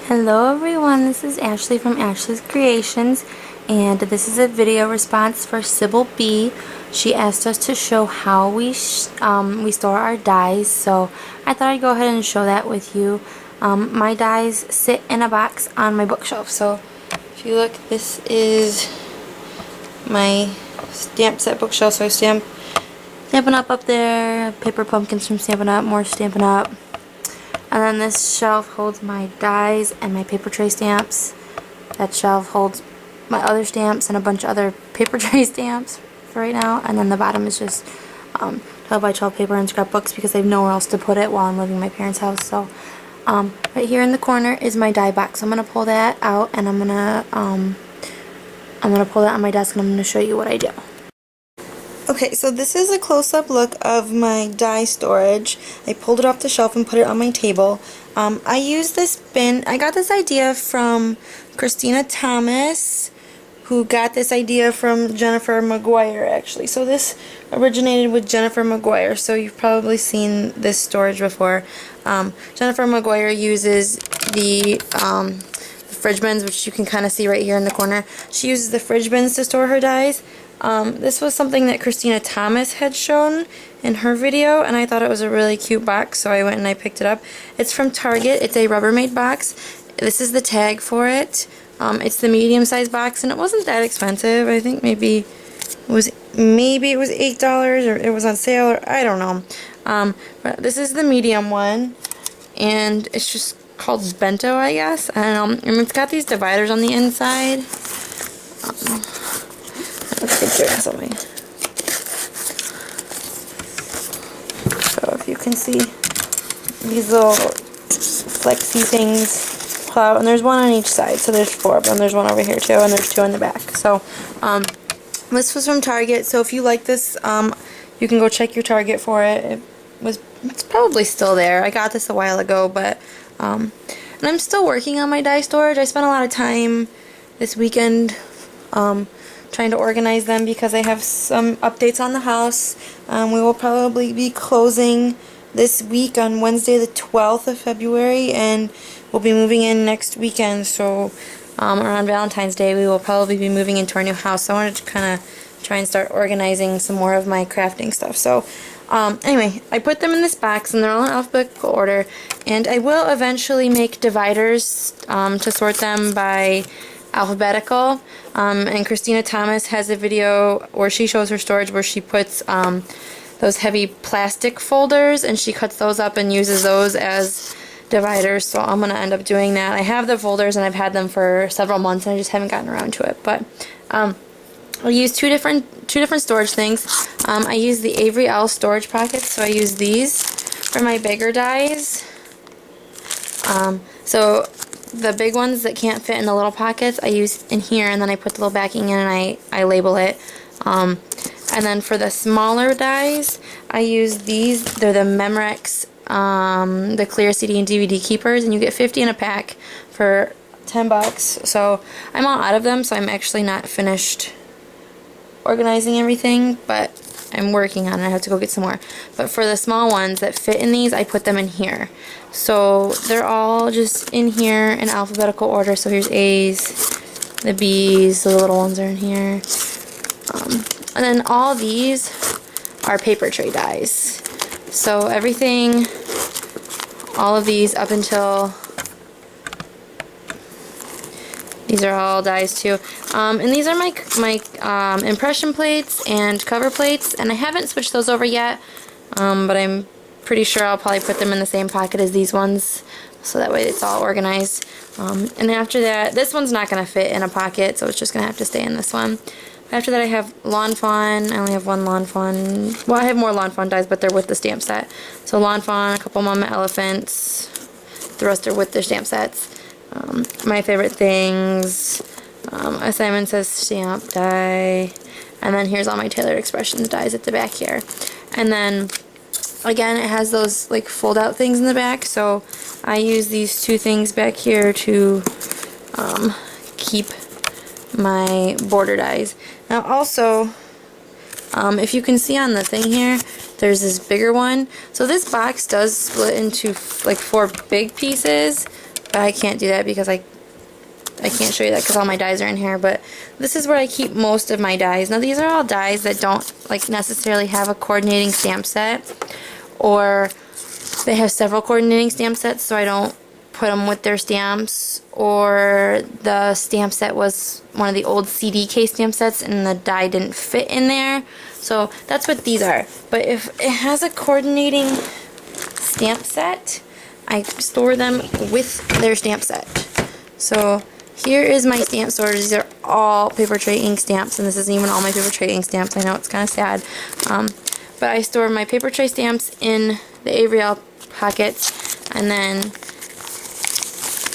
Hello everyone, this is Ashley from Ashley's Creations, and this is a video response for Sybil B. She asked us to show how we store our dies, so I thought I'd go ahead and show that with you. My dies sit in a box on my bookshelf, so if you look, this is my stamp set bookshelf, so I Stampin' Up there, paper pumpkins from Stampin' Up, more Stampin' Up. And then this shelf holds my dies and my paper tray stamps. That shelf holds my other stamps and a bunch of other paper tray stamps for right now. And then the bottom is just 12 by 12 paper and scrapbooks because I have nowhere else to put it while I'm living in my parents' house. So right here in the corner is my die box. I'm gonna pull that out and I'm gonna pull that on my desk and I'm gonna show you what I do. Okay, so this is a close-up look of my die storage. I pulled it off the shelf and put it on my table. I use this bin. I got this idea from Christina Thomas, who got this idea from Jennifer McGuire, actually. So this originated with Jennifer McGuire, so you've probably seen this storage before. Jennifer McGuire uses the fridge bins, which you can kind of see right here in the corner. She uses the fridge bins to store her dies. This was something that Christina Thomas had shown in her video, and I thought it was a really cute box, so I went and I picked it up. It's from Target. It's a Rubbermaid box. This is the tag for it. It's the medium-sized box, and it wasn't that expensive. I think maybe it was $8, or it was on sale, or I don't know. But this is the medium one, and it's just called Bento, I guess. And it's got these dividers on the inside. Let's take care of something. So if you can see these little flexy things pull out, and there's one on each side, so there's 4 of them. There's one over here too, and there's 2 in the back. So this was from Target, so if you like this, you can go check your Target for it. It's probably still there. I got this a while ago, but and I'm still working on my die storage. I spent a lot of time this weekend trying to organize them because I have some updates on the house. We will probably be closing this week on Wednesday the 12th of February, and we'll be moving in next weekend, so around Valentine's Day we will probably be moving into our new house. So I wanted to kind of try and start organizing some more of my crafting stuff. So anyway, I put them in this box and they're all in alphabetical order, and I will eventually make dividers to sort them by alphabetical, and Christina Thomas has a video where she shows her storage where she puts those heavy plastic folders and she cuts those up and uses those as dividers, so I'm going to end up doing that. I have the folders and I've had them for several months and I just haven't gotten around to it, but I'll use two different storage things. I use the Avery L storage pockets, so I use these for my bigger dies. So the big ones that can't fit in the little pockets I use in here, and then I put the little backing in and I label it. And then for the smaller dies, I use these. They're the Memorex, the clear CD and DVD keepers, and you get 50 in a pack for $10. So I'm all out of them, so I'm actually not finished organizing everything, but I'm working on it. I have to go get some more. But for the small ones that fit in these, I put them in here. So they're all just in here in alphabetical order. So here's A's, the B's, the little ones are in here. And then all these are paper tray dies. So everything, all of these up until these are all dies too. And these are my impression plates and cover plates, and I haven't switched those over yet, but I'm pretty sure I'll probably put them in the same pocket as these ones, so that way it's all organized. And after that, this one's not going to fit in a pocket, so it's just going to have to stay in this one. After that I have Lawn Fawn. I only have one Lawn Fawn. Well, I have more Lawn Fawn dies, but they're with the stamp set. So Lawn Fawn, a couple Mama Elephants, the rest are with their stamp sets. My favorite things, a Simon Says stamp die, and then here's all my Tailored Expressions dies at the back here. And then again, it has those like fold out things in the back, so I use these 2 things back here to keep my border dies. Now also, if you can see on the thing here, there's this bigger one. So this box does split into like 4 big pieces, I can't do that because I can't show you that because all my dies are in here, but this is where I keep most of my dies. Now these are all dies that don't like necessarily have a coordinating stamp set, or they have several coordinating stamp sets, so I don't put them with their stamps, or the stamp set was one of the old CDK stamp sets and the die didn't fit in there. So that's what these are. But if it has a coordinating stamp set, I store them with their stamp set. So here is my stamp storage. These are all paper tray ink stamps, and this isn't even all my paper tray ink stamps. I know it's kind of sad. But I store my paper tray stamps in the Avriel pockets, and then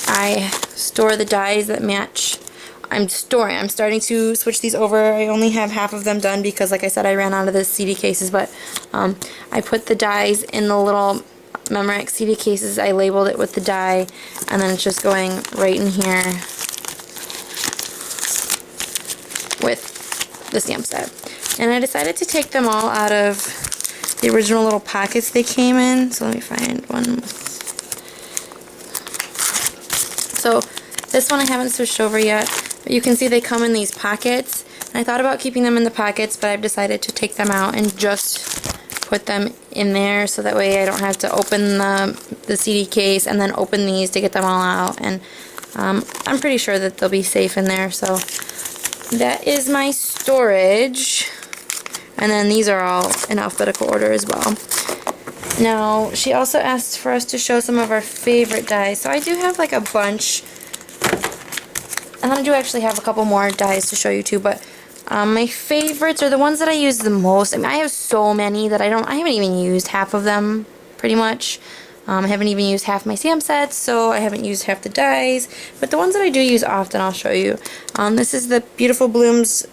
I store the dies that match. I'm starting to switch these over. I only have half of them done because, like I said, I ran out of the CD cases, but I put the dies in the little Memorex CD cases. I labeled it with the die, and then it's just going right in here with the stamp set. And I decided to take them all out of the original little pockets they came in. So let me find one. So this one I haven't switched over yet, but you can see they come in these pockets. And I thought about keeping them in the pockets, but I've decided to take them out and just put them in there, so that way I don't have to open the CD case and then open these to get them all out. And I'm pretty sure that they'll be safe in there. So that is my storage. And then these are all in alphabetical order as well. Now, she also asked for us to show some of our favorite dies. So I do have like a bunch. And I do actually have a couple more dies to show you too, but my favorites are the ones that I use the most. I mean, I have so many that I haven't even used half of them, pretty much. I haven't even used half my stamp sets, so I haven't used half the dies. But the ones that I do use often, I'll show you. This is the Beautiful Blooms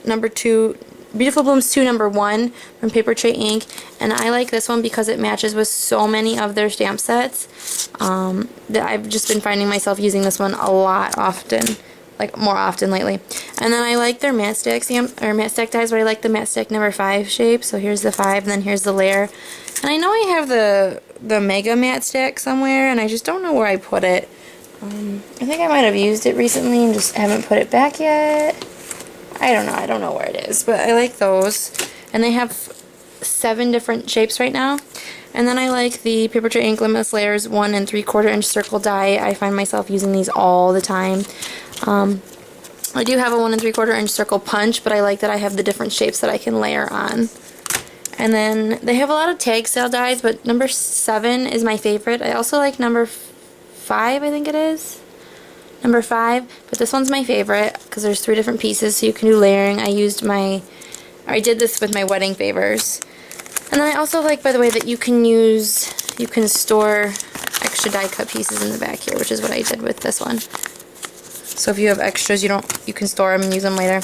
Beautiful Blooms 2 number 1 from Paper Tray Ink, and I like this one because it matches with so many of their stamp sets that I've just been finding myself using this one a lot often, like more often lately. And then I like their matte stack dies, but I like the matte stack number 5 shape. So here's the 5, and then here's the layer. And I know I have the mega matte stack somewhere, and I just don't know where I put it. I think I might have used it recently and just haven't put it back yet. I don't know where it is, but I like those. And they have 7 different shapes right now. And then I like the Paper Tray Ink Limitless Layers 1 3/4 inch circle die. I find myself using these all the time. I do have a 1 3/4 inch circle punch, but I like that I have the different shapes that I can layer on. And then they have a lot of tag sale dies, but number 7 is my favorite. I also like number 5, I think it is. Number 5, but this one's my favorite because there's 3 different pieces, so you can do layering. I did this with my wedding favors. And then I also like, by the way, that you can store extra die cut pieces in the back here, which is what I did with this one. So if you have extras, you can store them and use them later.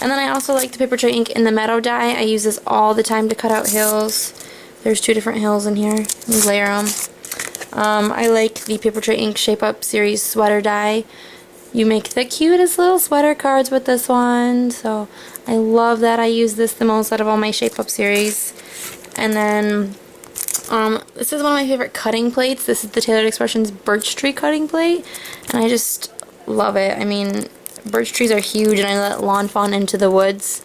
And then I also like the Paper Tray Ink in the Meadow die. I use this all the time to cut out hills. There's 2 different hills in here. You layer them. I like the Paper Tray Ink Shape Up Series sweater die. You make the cutest little sweater cards with this one, so I love that. I use this the most out of all my Shape Up series. And then this is one of my favorite cutting plates. This is the Tailored Expressions Birch Tree cutting plate, and I just love it. I mean, birch trees are huge, and I let Lawn Fawn Into the Woods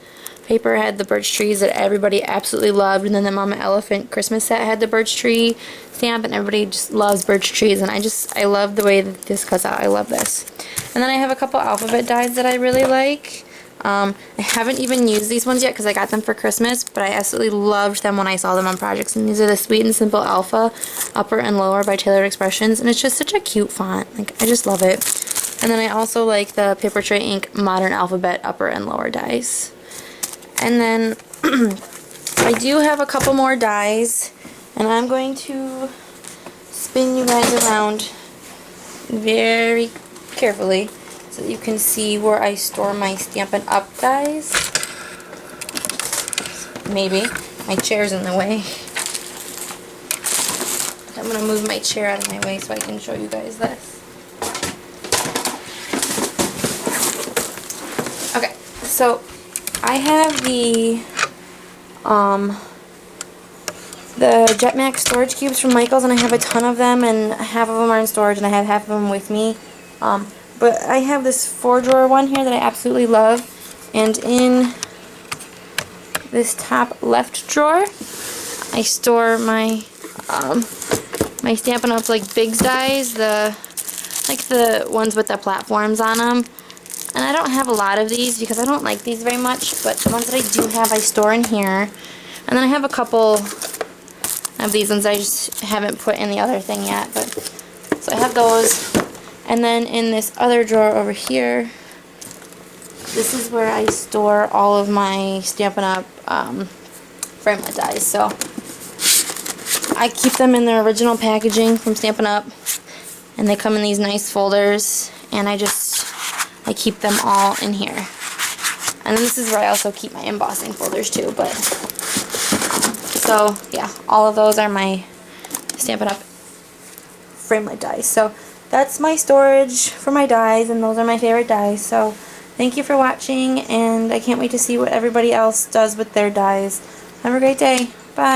paper had the birch trees that everybody absolutely loved, and then the Mama Elephant Christmas set had the birch tree stamp, and everybody just loves birch trees, and I love the way that this cuts out. I love this. And then I have a couple alphabet dies that I really like. I haven't even used these ones yet because I got them for Christmas, but I absolutely loved them when I saw them on projects. And these are the Sweet and Simple Alpha Upper and Lower by Tailored Expressions, and it's just such a cute font. Like, I just love it. And then I also like the Paper Tray Ink Modern Alphabet Upper and Lower dies. And then I do have a couple more dies, and I'm going to spin you guys around very carefully so that you can see where I store my Stampin' Up dies. Maybe. My chair's in the way. I'm going to move my chair out of my way so I can show you guys this. Okay, so I have the Jetmax storage cubes from Michaels, and I have a ton of them, and half of them are in storage, and I have half of them with me. But I have this 4-drawer one here that I absolutely love, and in this top left drawer I store my my Stampin' Up! Like Bigs dies, like the ones with the platforms on them. And I don't have a lot of these because I don't like these very much, but the ones that I do have I store in here. And then I have a couple of these ones I just haven't put in the other thing yet, but so I have those. And then in this other drawer over here, this is where I store all of my Stampin' Up! Framelit dies. So I keep them in their original packaging from Stampin' Up! And they come in these nice folders, and I keep them all in here. And then this is where I also keep my embossing folders too. But so yeah, all of those are my Stampin' Up! Framelit dies. So that's my storage for my dies, and those are my favorite dies. So thank you for watching, and I can't wait to see what everybody else does with their dies. Have a great day.